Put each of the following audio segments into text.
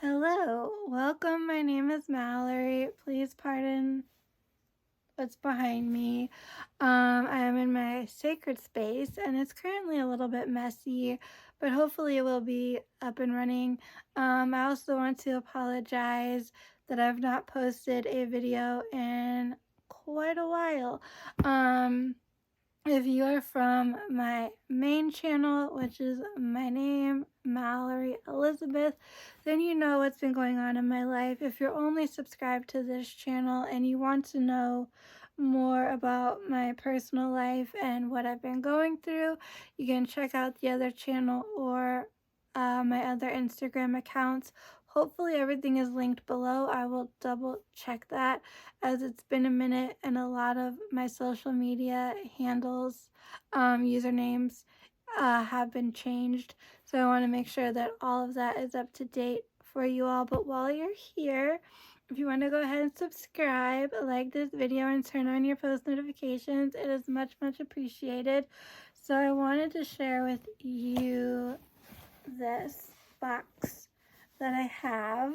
Hello, welcome. My name is Mallory. Please pardon what's behind me. I am in my sacred space and it's currently a little bit messy, but hopefully it will be up and running. I also want to apologize that I've not posted a video in quite a while. If you are from my main channel, which is my name, MalloryElizabeth, then you know what's been going on in my life. If you're only subscribed to this channel and you want to know more about my personal life and what I've been going through, you can check out the other channel or my other Instagram accounts. Hopefully everything is linked below. I will double check that as it's been a minute and a lot of my social media handles, usernames have been changed. So I want to make sure that all of that is up to date for you all. But while you're here, if you want to go ahead and subscribe, like this video, and turn on your post notifications, it is much, much appreciated. So I wanted to share with you this box that I have.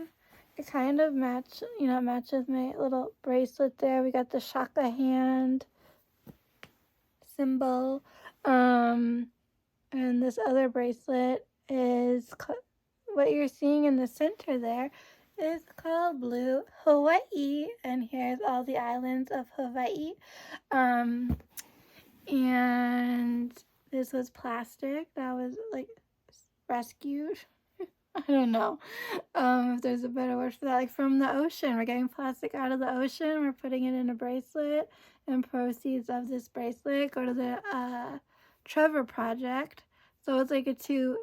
It kind of matches my little bracelet there. We got the Shaka hand symbol. And this other bracelet is what you're seeing in the center there is called Blue Hawaii. And here's all the islands of Hawaii. And this was plastic that was like rescued. I don't know if there's a better word for that, like from the ocean. We're getting plastic out of the ocean, we're putting it in a bracelet, and proceeds of this bracelet go to the Trevor Project. So it's like a two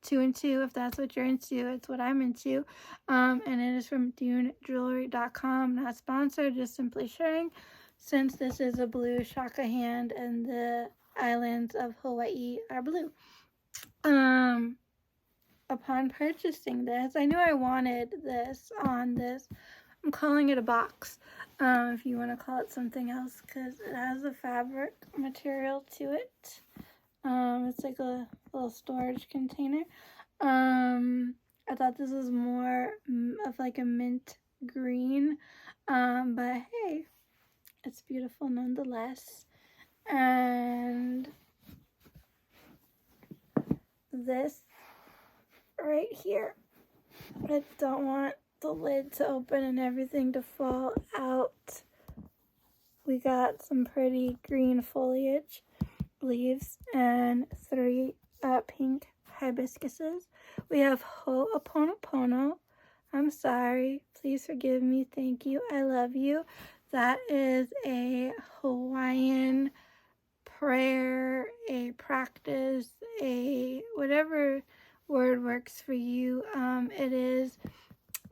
and two, if that's what you're into. It's what I'm into. And it is from DuneJewelry.com, not sponsored, just simply sharing, since this is a blue Shaka hand and the islands of Hawaii are blue. Upon purchasing this, I knew I wanted this on this. I'm calling it a box, if you want to call it something else, because it has a fabric material to it. It's like a little storage container. I thought this was more of like a mint green, but hey, it's beautiful nonetheless. And this right here, I don't want the lid to open and everything to fall out. We got some pretty green foliage, leaves, and 3 pink hibiscuses. We have Ho'oponopono. I'm sorry, please forgive me, thank you, I love you. That is a Hawaiian prayer, a practice, a whatever word works for you. It is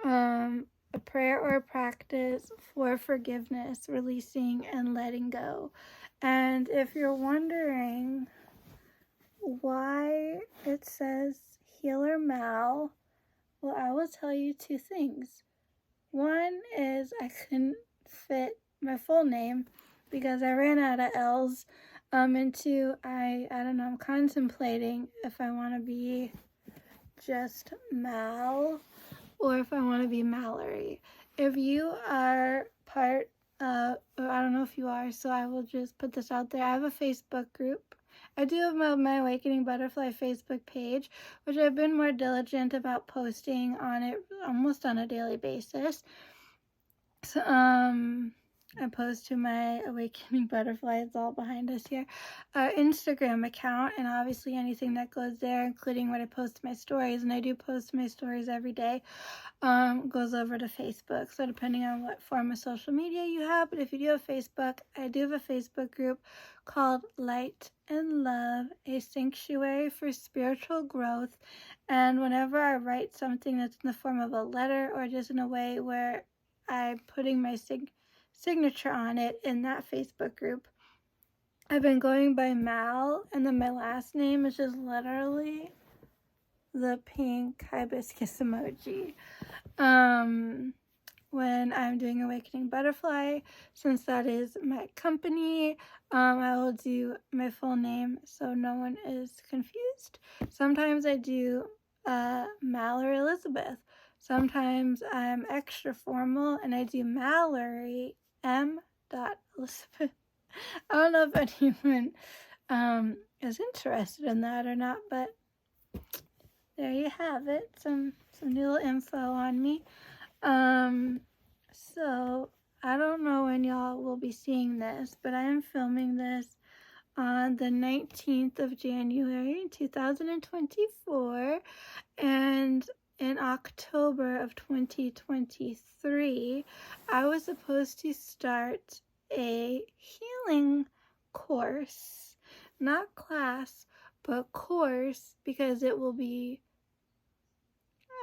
a prayer or a practice for forgiveness, releasing, and letting go. And if you're wondering why it says Healer Mal, well, I will tell you 2 things. One is I couldn't fit my full name because I ran out of L's. And 2, I don't know, I'm contemplating if I want to be just Mal or if I want to be Mallory. If you are part of, I don't know if you are, so I will just put this out there. I have a Facebook group. I do have my Awakening Butterfly Facebook page, which I've been more diligent about posting on it almost on a daily basis. So, I post to my Awakening Butterfly, it's all behind us here, Instagram account, and obviously anything that goes there, including what I post to my stories, and I do post my stories every day, goes over to Facebook. So depending on what form of social media you have, but if you do have Facebook, I do have a Facebook group called Light and Love, a sanctuary for spiritual growth. And whenever I write something that's in the form of a letter or just in a way where I'm putting my signature on it in that Facebook group, I've been going by Mal, and then my last name is just literally the pink hibiscus emoji. When I'm doing Awakening Butterfly, since that is my company, I will do my full name so no one is confused. Sometimes I do MalloryElizabeth. Sometimes I'm extra formal and I do Mallory M.Elizabeth. I don't know if anyone is interested in that or not, but there you have it. Some new little info on me. So I don't know when y'all will be seeing this, but I am filming this on the 19th of January 2024, and in October of 2023, I was supposed to start a healing course, not class, but course, because it will be,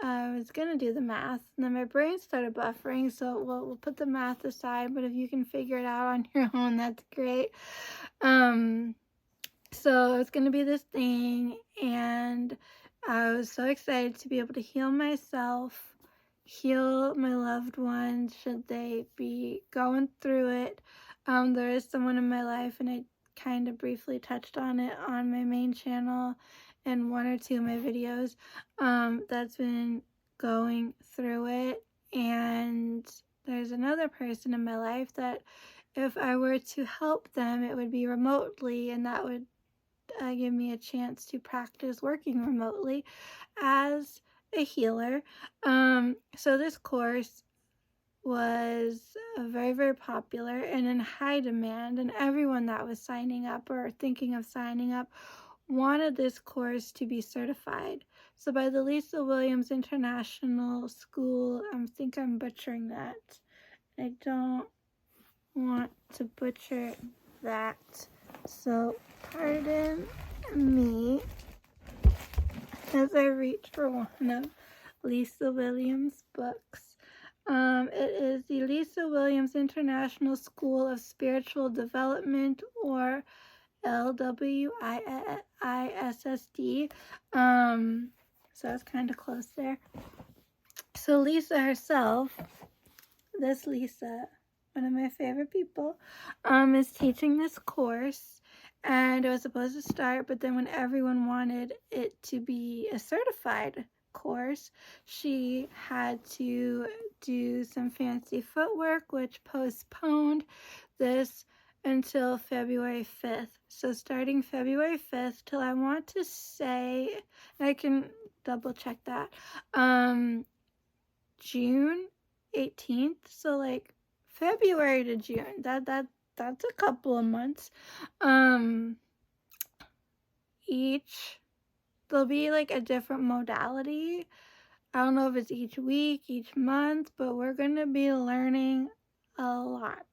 I was going to do the math, and then my brain started buffering, so we'll put the math aside, but if you can figure it out on your own, that's great. So it's going to be this thing, and I was so excited to be able to heal myself, heal my loved ones should they be going through it. There is someone in my life, and I kind of briefly touched on it on my main channel and one or two of my videos, that's been going through it, and there's another person in my life that if I were to help them, it would be remotely, and that would give me a chance to practice working remotely as a healer. So this course was very, very popular and in high demand, and everyone that was signing up or thinking of signing up wanted this course to be certified. So by the Lisa Williams International School, I think I'm butchering that. I don't want to butcher that, so pardon me as I reach for one of Lisa Williams' books. It is the Lisa Williams International School of Spiritual Development, or LWISSD. So it's kind of close there. So Lisa herself, this Lisa, one of my favorite people, is teaching this course, and it was supposed to start, but then when everyone wanted it to be a certified course, she had to do some fancy footwork, which postponed this until February 5th. So starting February 5th till, I want to say, and I can double check that, June 18th, so like February to June, that's a couple of months. There'll be like a different modality. I don't know if it's each week, each month, but we're gonna be learning a lot.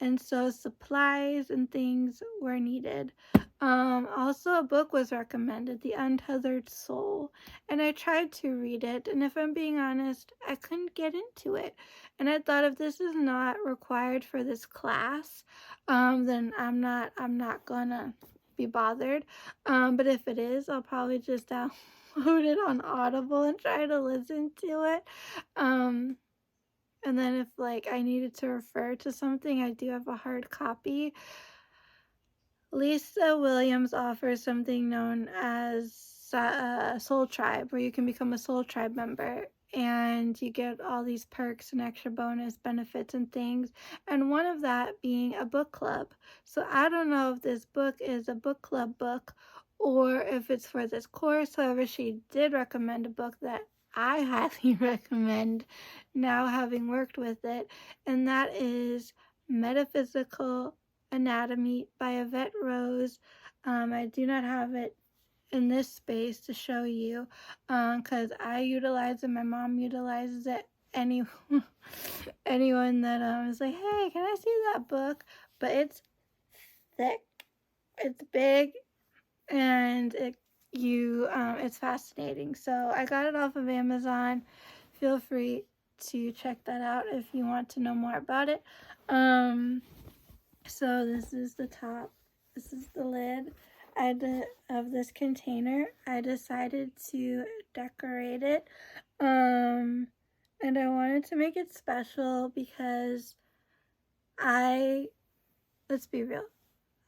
And so supplies and things were needed. Also, a book was recommended, The Untethered Soul, and I tried to read it, and if I'm being honest, I couldn't get into it. And I thought, if this is not required for this class, then I'm not gonna be bothered. But if it is, I'll probably just download it on Audible and try to listen to it. And then if like I needed to refer to something, I do have a hard copy. Lisa Williams offers something known as Soul Tribe, where you can become a Soul Tribe member, and you get all these perks and extra bonus benefits and things, and one of that being a book club. So I don't know if this book is a book club book or if it's for this course. However, she did recommend a book that I highly recommend now, having worked with it, and that is Metaphysical Anatomy by Yvette Rose. I do not have it in this space to show you, because I utilize it, my mom utilizes it. Anyone that is like, hey, can I see that book? But it's thick, it's big, and it's fascinating. So I got it off of Amazon. Feel free to check that out if you want to know more about it. So this is the top, this is the lid of this container. I decided to decorate it, and I wanted to make it special because let's be real,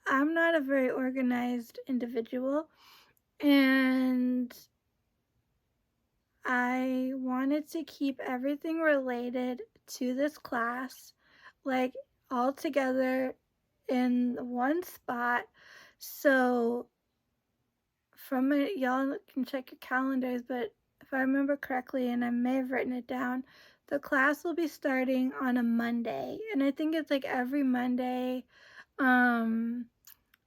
I'm not a very organized individual, and I wanted to keep everything related to this class, like all together in one spot. So from it, y'all can check your calendars, but if I remember correctly, and I may have written it down, the class will be starting on a Monday, and I think it's like every Monday.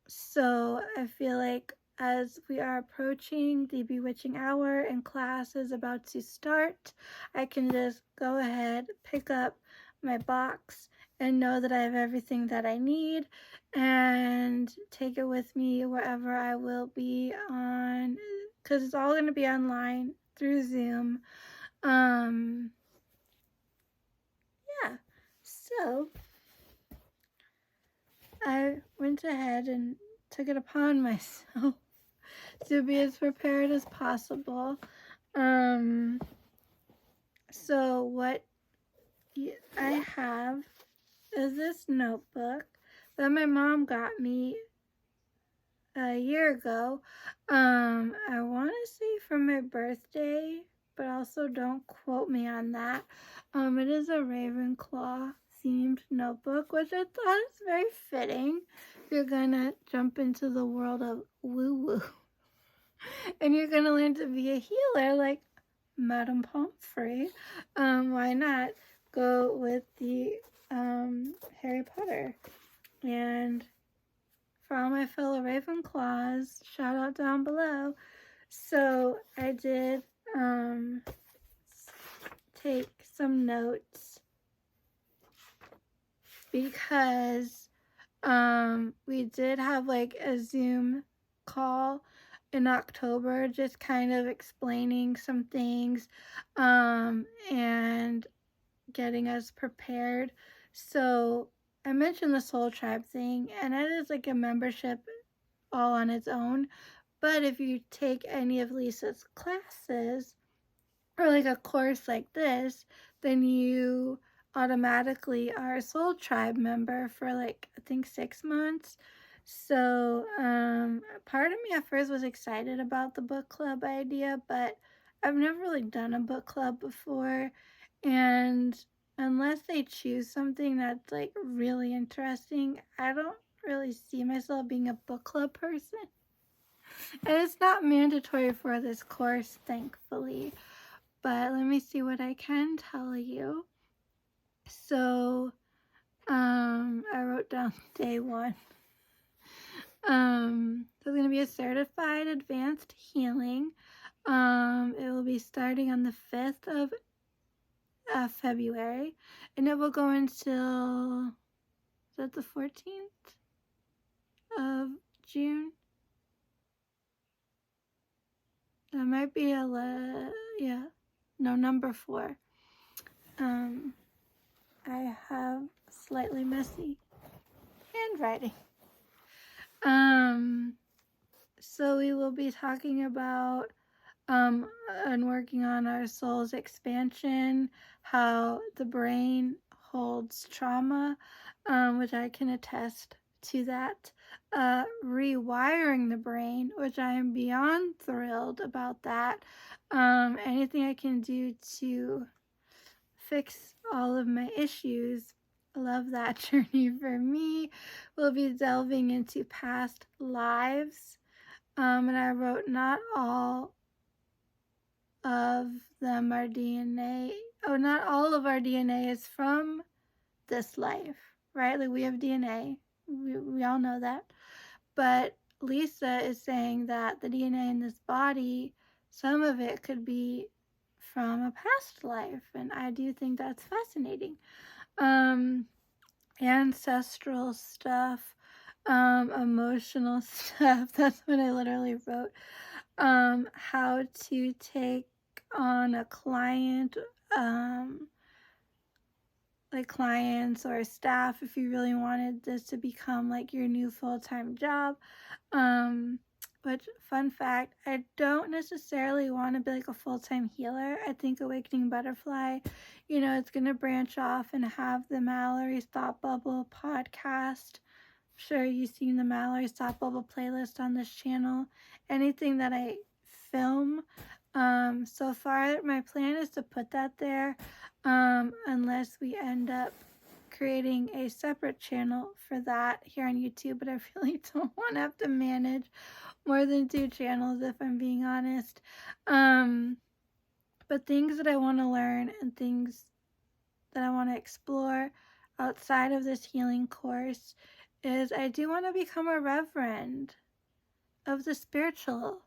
So I feel like as we are approaching the bewitching hour and class is about to start, I can just go ahead, pick up my box, and know that I have everything that I need and take it with me wherever I will be on, because it's all going to be online through Zoom. Yeah, so I went ahead and took it upon myself to be as prepared as possible. So what I have is this notebook that my mom got me a year ago. I want to say for my birthday, but also don't quote me on that. It is a Ravenclaw themed notebook, which I thought is very fitting. You're gonna jump into the world of woo-woo. And you're gonna learn to be a healer like Madame Pomfrey. Why not go with the Harry Potter? And for all my fellow Ravenclaws, shout out down below. So I did take some notes because we did have like a Zoom call in October, just kind of explaining some things and getting us prepared. So I mentioned the Soul Tribe thing, and it is like a membership all on its own. But if you take any of Lisa's classes, or like a course like this, then you automatically are a Soul Tribe member for like I think 6 months. So part of me at first was excited about the book club idea, but I've never really done a book club before, and unless they choose something that's like really interesting, I don't really see myself being a book club person. And it's not mandatory for this course, thankfully. But let me see what I can tell you. So, I wrote down day one. So it's going to be a certified advanced healing. It will be starting on the 5th of February, and it will go until, is that the 14th of June? That might be number 4. I have slightly messy handwriting. So we will be talking about and working on our soul's expansion, how the brain holds trauma, which I can attest to that. Rewiring the brain, which I am beyond thrilled about that. Anything I can do to fix all of my issues. Love that journey for me. We'll be delving into past lives. And I wrote, not all of them are DNA. Oh, not all of our DNA is from this life, right? Like we have DNA. We all know that. But Lisa is saying that the DNA in this body, some of it could be from a past life, and I do think that's fascinating. Ancestral stuff, emotional stuff, that's what I literally wrote. How to take on a client, like clients or staff if you really wanted this to become like your new full-time job. Which, fun fact, I don't necessarily want to be like a full-time healer. I think Awakening Butterfly, it's going to branch off and have the Mallory's Thought Bubble podcast. I'm sure you've seen the Mallory's Thought Bubble playlist on this channel. Anything that I film So far, my plan is to put that there, unless we end up creating a separate channel for that here on YouTube, but I really don't want to have to manage more than 2 channels, if I'm being honest. But things that I want to learn and things that I want to explore outside of this healing course is I do want to become a reverend of the spiritual,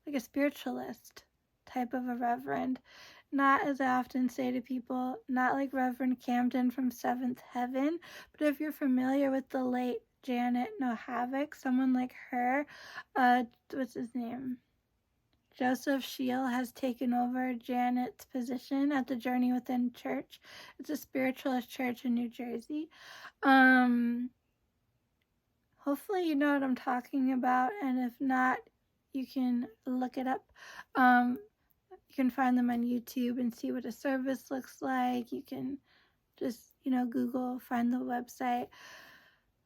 like a spiritualist type of a reverend. Not, as I often say to people, not like Reverend Camden from Seventh Heaven, but if you're familiar with the late Janet No Havoc, someone like her, what's his name? Joseph Scheel has taken over Janet's position at the Journey Within Church. It's a spiritualist church in New Jersey. Hopefully you know what I'm talking about, and if not, you can look it up. You can find them on YouTube and see what a service looks like. You can just, Google, find the website,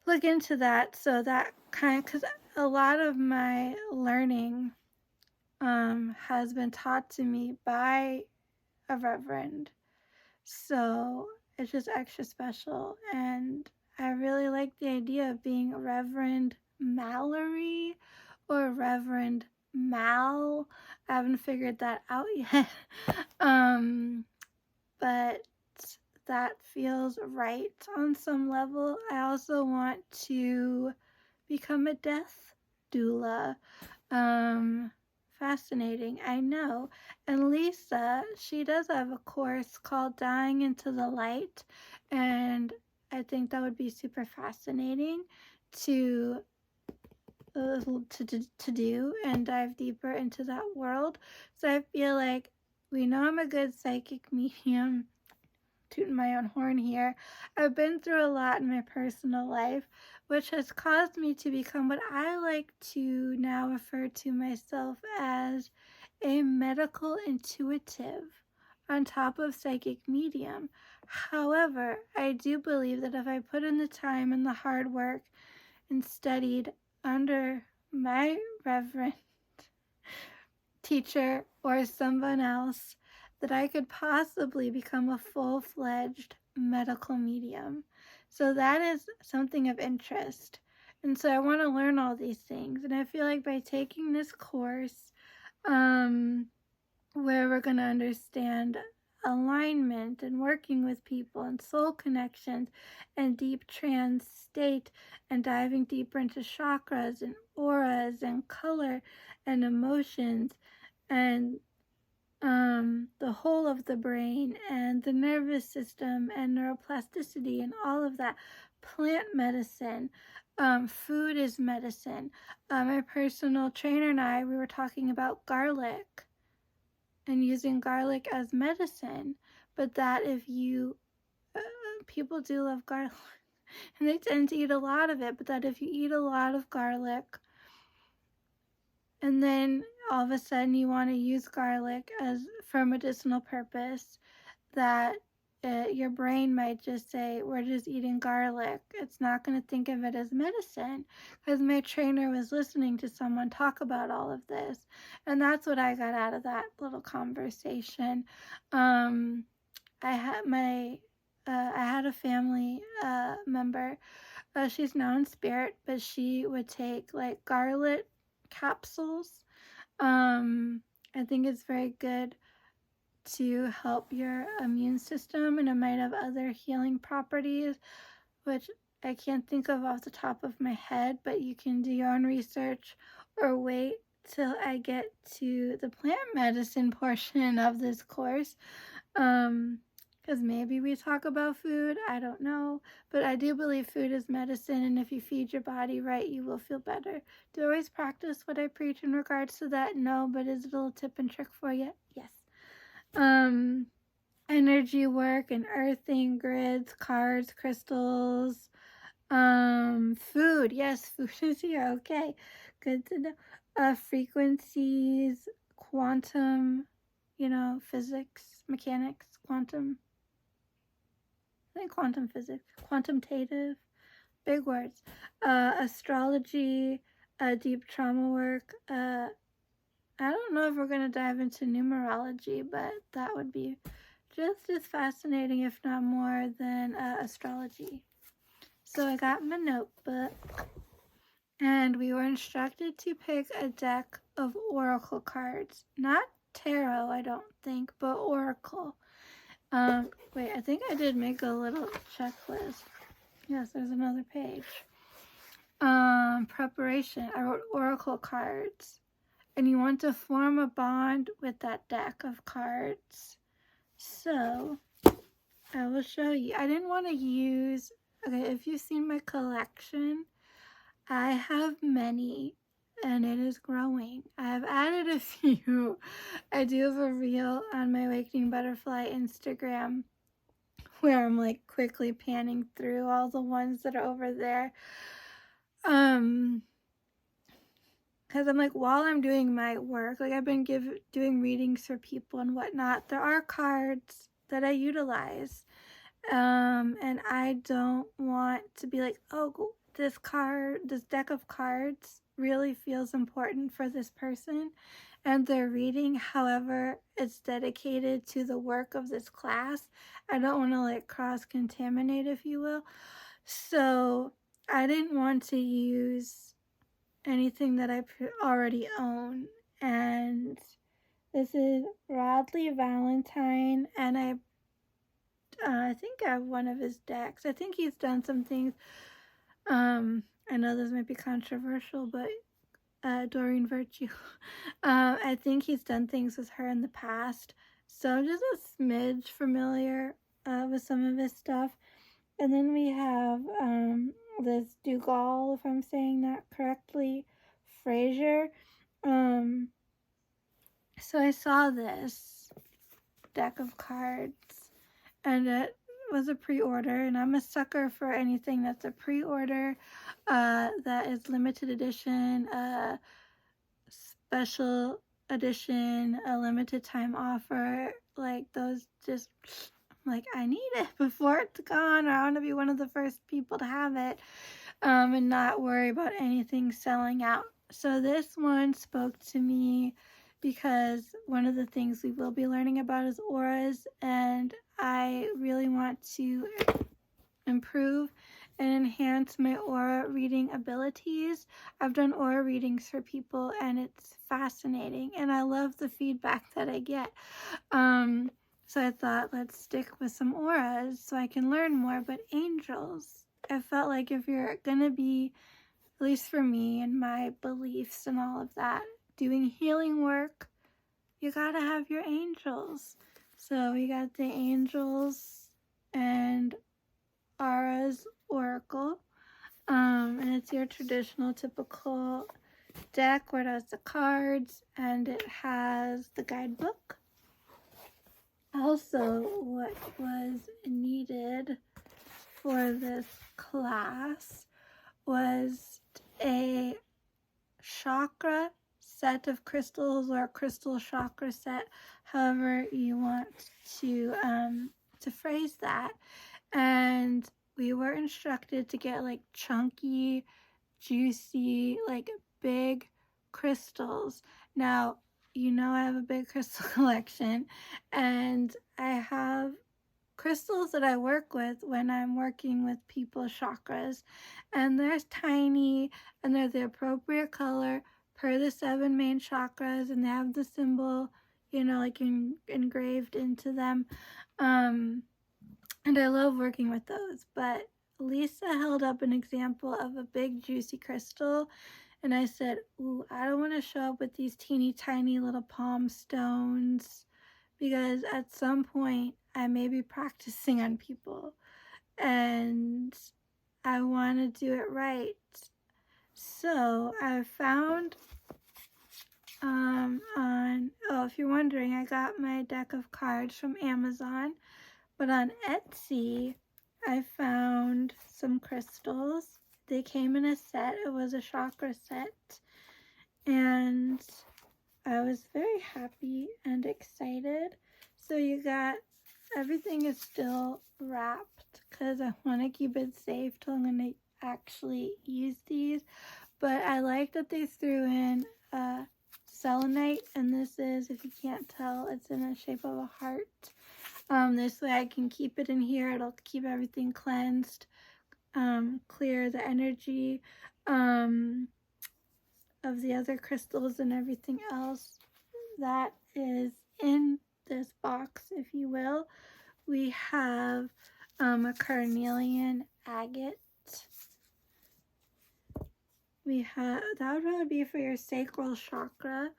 look into that. So that because a lot of my learning has been taught to me by a reverend. So it's just extra special. And I really like the idea of being Reverend Mallory or Reverend Mal. I haven't figured that out yet. But that feels right on some level. I also want to become a death doula. Fascinating, I know. And Lisa, she does have a course called Dying into the Light, and I think that would be super fascinating to do and dive deeper into that world. So I feel like we know I'm a good psychic medium. Tooting my own horn here. I've been through a lot in my personal life, which has caused me to become what I like to now refer to myself as a medical intuitive on top of psychic medium. However, I do believe that if I put in the time and the hard work and studied under my reverend teacher or someone else, that I could possibly become a full-fledged medical medium. So that is something of interest. And so I want to learn all these things. And I feel like by taking this course, where we're going to understand alignment and working with people and soul connections and deep trance state and diving deeper into chakras and auras and color and emotions and the whole of the brain and the nervous system and neuroplasticity and all of that. Plant medicine. Food is medicine. My personal trainer and I, we were talking about garlic and using garlic as medicine. But that if you, people do love garlic and they tend to eat a lot of it, but that if you eat a lot of garlic and then all of a sudden you want to use garlic as for medicinal purpose, that your brain might just say, we're just eating garlic. It's not going to think of it as medicine, because my trainer was listening to someone talk about all of this. And that's what I got out of that little conversation. I had a family member. She's now in spirit, but she would take like garlic capsules. I think it's very good to help your immune system, and it might have other healing properties, which I can't think of off the top of my head, but you can do your own research or wait till I get to the plant medicine portion of this course. Because maybe we talk about food, I don't know, but I do believe food is medicine, and if you feed your body right, you will feel better. Do I always practice what I preach in regards to that? No, but is it a little tip and trick for you? Yes. Energy work and earthing, grids, cards, crystals, food. Yes, food is here. Okay, good to know. Frequencies, quantum, physics, mechanics, quantum. I think quantum physics, quantumtative, big words. Astrology, deep trauma work, I don't know if we're going to dive into numerology, but that would be just as fascinating, if not more, than astrology. So I got my notebook, and we were instructed to pick a deck of oracle cards. Not tarot, I don't think, but oracle. Wait, I think I did make a little checklist. Yes, there's another page. Preparation. I wrote oracle cards. And you want to form a bond with that deck of cards. So, I will show you. I didn't want to use, okay, if you've seen my collection, I have many, and it is growing. I have added a few. I do have a reel on my Awakening Butterfly Instagram where I'm like quickly panning through all the ones that are over there. Because I'm like, while I'm doing my work, like I've been doing readings for people and whatnot, there are cards that I utilize. And I don't want to be like, oh, this deck of cards really feels important for this person and their reading. However, it's dedicated to the work of this class. I don't want to like cross-contaminate, if you will. So I didn't want to use anything that I already own. And this is Rodley Valentine, and I think I have one of his decks. I think he's done some things. I know this might be controversial, but Doreen Virtue. I think he's done things with her in the past. So I'm just a smidge familiar with some of his stuff. And then we have this Dougal, if I'm saying that correctly, Fraser. So I saw this deck of cards, and it was a pre-order, and I'm a sucker for anything that's a pre-order, that is limited edition, special edition, a limited time offer. Like those, just like I need it before it's gone, or I want to be one of the first people to have it, and not worry about anything selling out. So this one spoke to me because one of the things we will be learning about is auras, and I really want to improve and enhance my aura reading abilities. I've done aura readings for people, and it's fascinating, and I love the feedback that I get. So I thought, let's stick with some auras so I can learn more. But angels, I felt like if you're gonna be, at least for me and my beliefs and all of that, doing healing work, you gotta have your angels. So we got the angels and Ara's Oracle. And it's your traditional, typical deck where it has the cards and it has the guidebook. Also, what was needed for this class was a chakra set of crystals, or a crystal chakra set, however you want to phrase that. And we were instructed to get like chunky, juicy, like big crystals. Now, you know I have a big crystal collection, and I have crystals that I work with when I'm working with people's chakras, and they're tiny, and they're the appropriate color per the 7 main chakras, and they have the symbol, like engraved into them. And I love working with those. But Lisa held up an example of a big juicy crystal, and I said, ooh, I don't want to show up with these teeny tiny little palm stones, because at some point I may be practicing on people, and I want to do it right. So I found if you're wondering, I got my deck of cards from Amazon, but on Etsy I found some crystals. They came in a set. It was a chakra set, and I was very happy and excited. So you got, everything is still wrapped because I want to keep it safe till I'm going to actually use these. But I like that they threw in a selenite, and this is, if you can't tell, it's in the shape of a heart. This way I can keep it in here. It'll keep everything cleansed, clear the energy of the other crystals and everything else that is in this box, if you will. We have a carnelian agate. We have, that would probably be for your sacral chakra.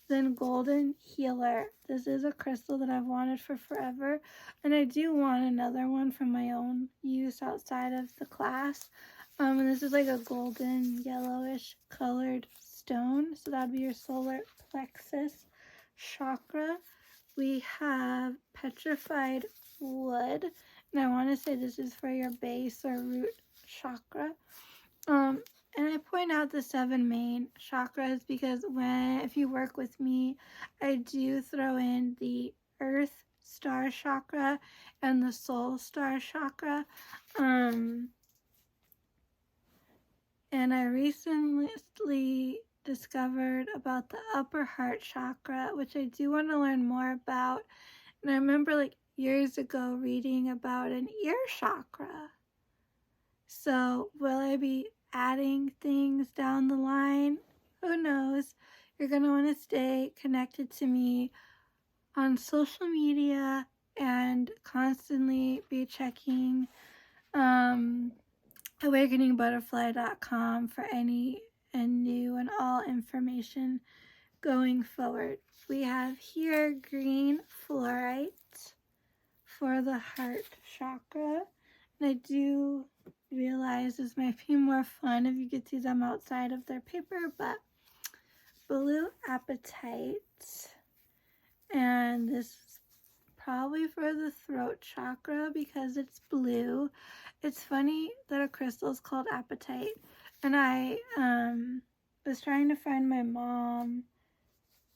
Then golden healer. This is a crystal that I've wanted for forever, and I do want another one for my own use outside of the class. And this is like a golden yellowish colored stone, so that'd be your solar plexus chakra. We have petrified wood, and I want to say this is for your base or root chakra. And I point out the 7 main chakras because if you work with me, I do throw in the earth star chakra and the soul star chakra. And I recently discovered about the upper heart chakra, which I do want to learn more about. And I remember like years ago reading about an ear chakra. So will I be adding things down the line? Who knows? You're going to want to stay connected to me on social media and constantly be checking awakeningbutterfly.com for any and new and all information going forward. We have here green fluorite for the heart chakra. And I do realize this might be more fun if you could see them outside of their paper, but blue apatite, and this is probably for the throat chakra because it's blue. It's funny that a crystal is called apatite, and I was trying to find my mom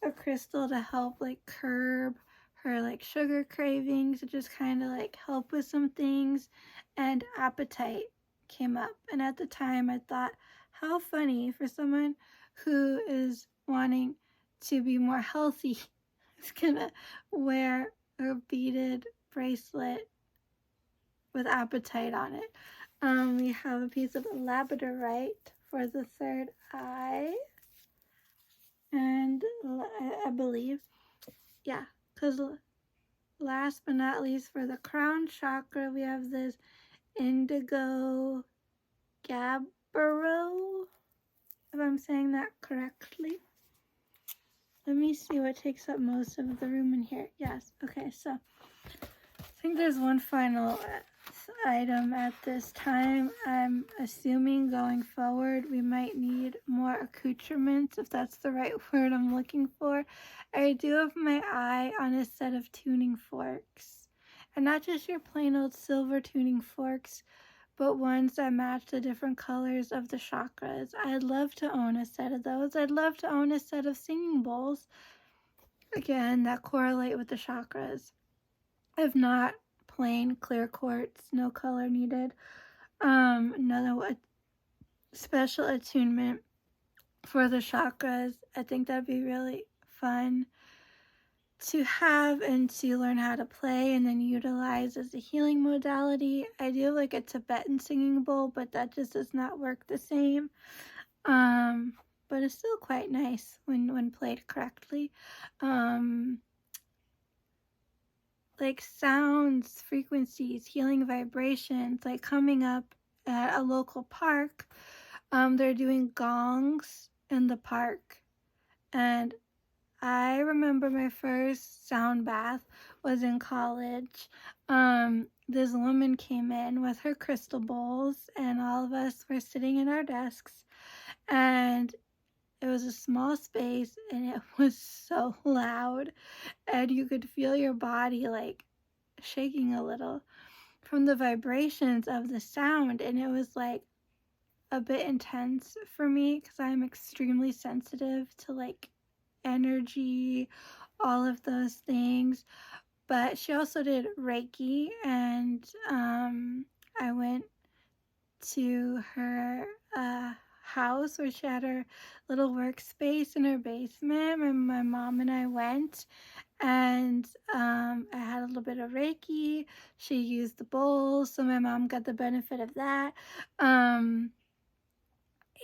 a crystal to help like curb her like sugar cravings, to just kind of like help with some things, and apatite came up. And at the time I thought, how funny for someone who is wanting to be more healthy is gonna wear a beaded bracelet with apatite on it. We have a piece of labradorite for the third eye, and I believe, yeah, because last but not least, for the crown chakra, we have this indigo gabbro, if I'm saying that correctly. Let me see what takes up most of the room in here. Yes, okay, so I think there's one final item at this time. I'm assuming going forward we might need more accoutrements, if that's the right word I'm looking for. I do have my eye on a set of tuning forks, and not just your plain old silver tuning forks, but ones that match the different colors of the chakras. I'd love to own a set of those. I'd love to own a set of singing bowls, again, that correlate with the chakras. If not, plain clear quartz, no color needed. Another special attunement for the chakras. I think that'd be really fun to have and to learn how to play and then utilize as a healing modality. I do like a Tibetan singing bowl, but that just does not work the same. But it's still quite nice when played correctly. Like sounds, frequencies, healing vibrations, like coming up at a local park. They're doing gongs in the park, and I remember my first sound bath was in college. This woman came in with her crystal bowls, and all of us were sitting in our desks, and it was a small space, and it was so loud, and you could feel your body like shaking a little from the vibrations of the sound, and it was like a bit intense for me because I'm extremely sensitive to like energy, all of those things. But she also did Reiki, and I went to her house where she had her little workspace in her basement. My mom and I went, and I had a little bit of Reiki. She used the bowls, so my mom got the benefit of that.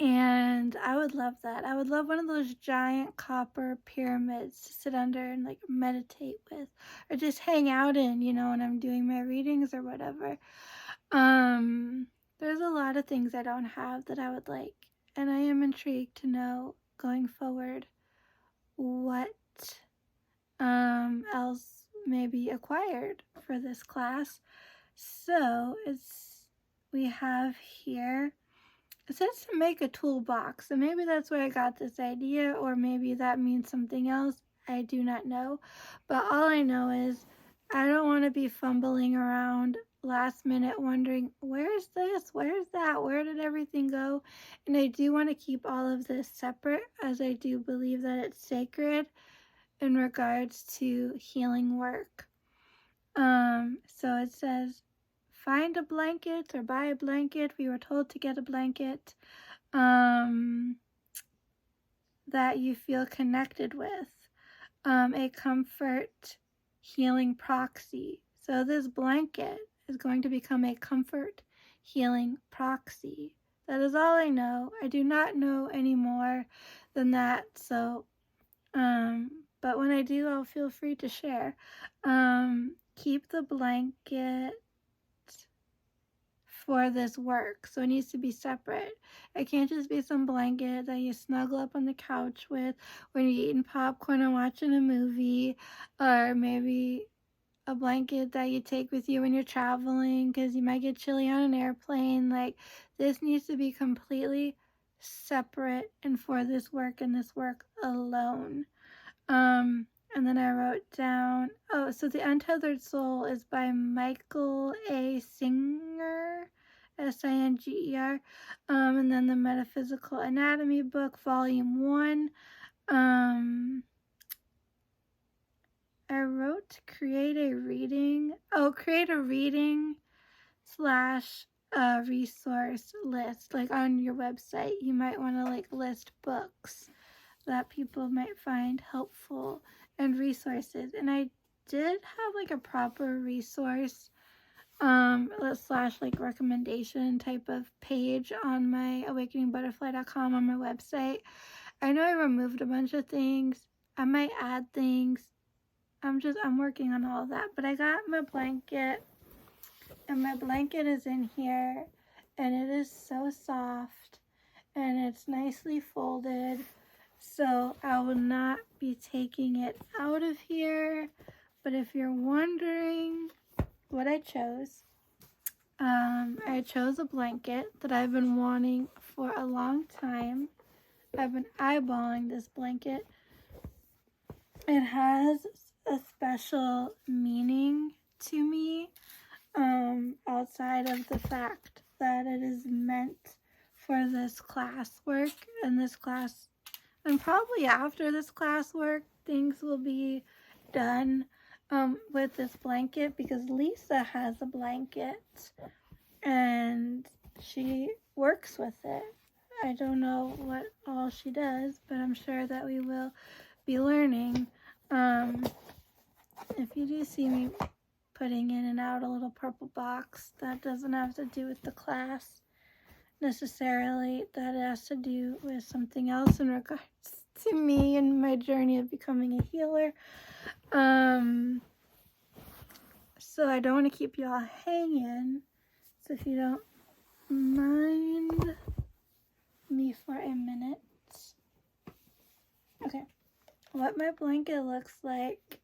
And I would love that. I would love one of those giant copper pyramids to sit under and like meditate with, or just hang out in, when I'm doing my readings or whatever. There's a lot of things I don't have that I would like, and I am intrigued to know going forward what else may be acquired for this class. So we have here, it says to make a toolbox, and maybe that's where I got this idea, or maybe that means something else. I do not know, but all I know is I don't want to be fumbling around last minute wondering, where's this, where's that, where did everything go? And I do want to keep all of this separate, as I do believe that it's sacred in regards to healing work. So it says, find a blanket or buy a blanket. We were told to get a blanket that you feel connected with, a comfort healing proxy. So this blanket is going to become a comfort healing proxy. That is all I know. I do not know any more than that. So, but when I do, I'll feel free to share. Keep the blanket for this work, so it needs to be separate. It can't just be some blanket that you snuggle up on the couch with when you're eating popcorn and watching a movie, or maybe a blanket that you take with you when you're traveling because you might get chilly on an airplane. Like, this needs to be completely separate and for this work and this work alone. And then I wrote down, so The Untethered Soul is by Michael A. Singer, Singer. And then the Metaphysical Anatomy book, Volume 1. I wrote create a reading / resource list. Like on your website, you might want to like list books that people might find helpful and resources. And I did have like a proper resource / like recommendation type of page on my awakeningbutterfly.com on my website. I know I removed a bunch of things. I might add things. I'm working on all of that. But I got my blanket, and my blanket is in here, and it is so soft, and it's nicely folded. So I will not be taking it out of here. But if you're wondering what I chose, I chose a blanket that I've been wanting for a long time. I've been eyeballing this blanket. It has a special meaning to me, outside of the fact that it is meant for this classwork and this class. And probably after this classwork, things will be done with this blanket, because Lisa has a blanket and she works with it. I don't know what all she does, but I'm sure that we will be learning. If you do see me putting in and out a little purple box, that doesn't have to do with the class necessarily. That has to do with something else in regards to me and my journey of becoming a healer. So I don't want to keep y'all hanging. So if you don't mind me for a minute. Okay. What my blanket looks like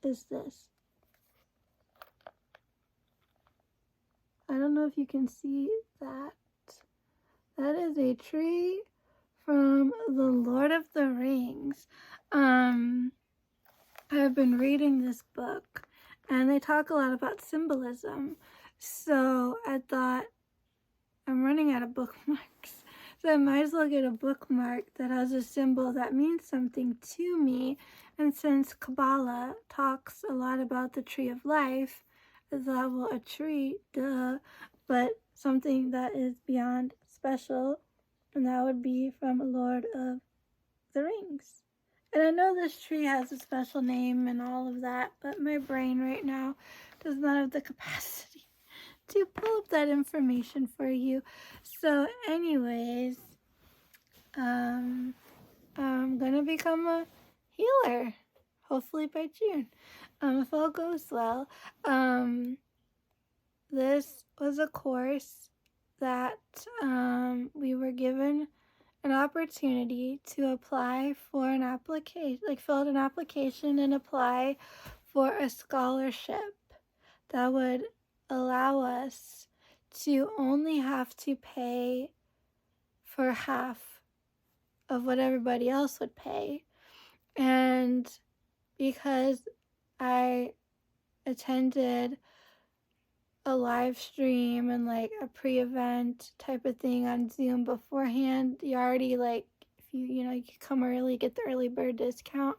is this. I don't know if you can see that. That is a tree from the Lord of the Rings. I've been reading this book, and they talk a lot about symbolism. So I thought, I'm running out of bookmarks, so I might as well get a bookmark that has a symbol that means something to me. And since Kabbalah talks a lot about the tree of life, I thought, well, a tree, duh, but something that is beyond special, and that would be from Lord of the Rings. And I know this tree has a special name and all of that, but my brain right now does not have the capacity to pull up that information for you. So anyways, I'm gonna become a healer, hopefully by June, if all goes well. This was a course that we were given an opportunity to apply for an application, like fill out an application and apply for a scholarship that would allow us to only have to pay for half of what everybody else would pay. And because I attended a live stream and like a pre-event type of thing on Zoom beforehand, you already like, if you know, you come early, get the early bird discount.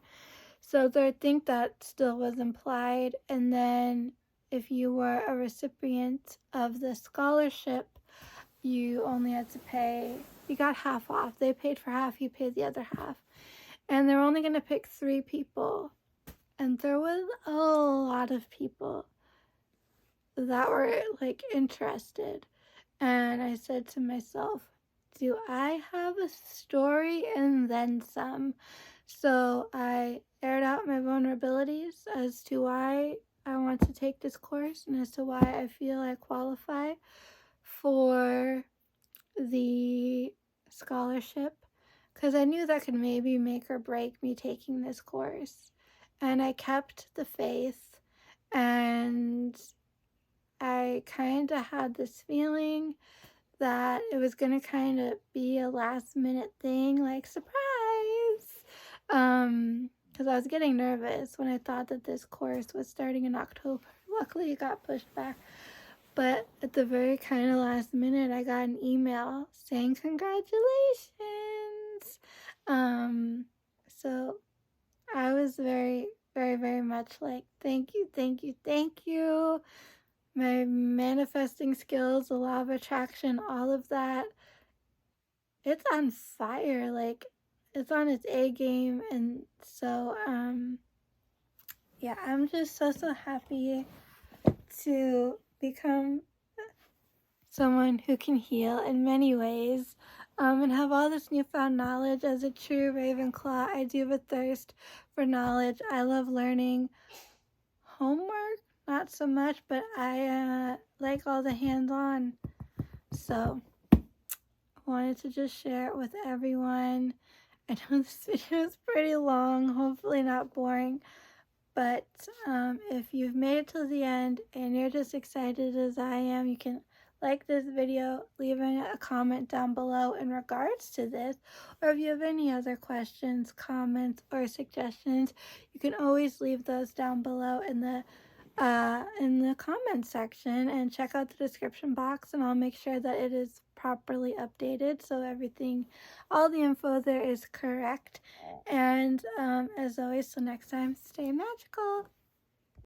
So I think that still was implied. And then if you were a recipient of the scholarship, you only had to pay, you got half off. They paid for half, you paid the other half. And they're only going to pick 3 people. And there was a lot of people that were like interested. And I said to myself, do I have a story and then some? So I aired out my vulnerabilities as to why I want to take this course and as to why I feel I qualify for the scholarship, because I knew that could maybe make or break me taking this course. And I kept the faith, and I kind of had this feeling that it was going to kind of be a last minute thing, like surprise, because I was getting nervous when I thought that this course was starting in October. Luckily, it got pushed back. But at the very kind of last minute, I got an email saying congratulations. So I was very, very, very much like, thank you, thank you, thank you. My manifesting skills, the law of attraction, all of that, it's on fire. Like, it's on its A game. And so, yeah, I'm just so happy to become someone who can heal in many ways, and have all this newfound knowledge. As a true Ravenclaw, I do have a thirst for knowledge. I love learning. Homework, not so much, but I like all the hands-on. So I wanted to just share it with everyone. I know this video is pretty long, hopefully not boring, but if you've made it till the end and you're just excited as I am, you can like this video, leave a comment down below in regards to this, or if you have any other questions, comments, or suggestions, you can always leave those down below in the comment section, and check out the description box, and I'll make sure that it is properly updated so everything, all the info there is correct. And as always, till next time, stay magical.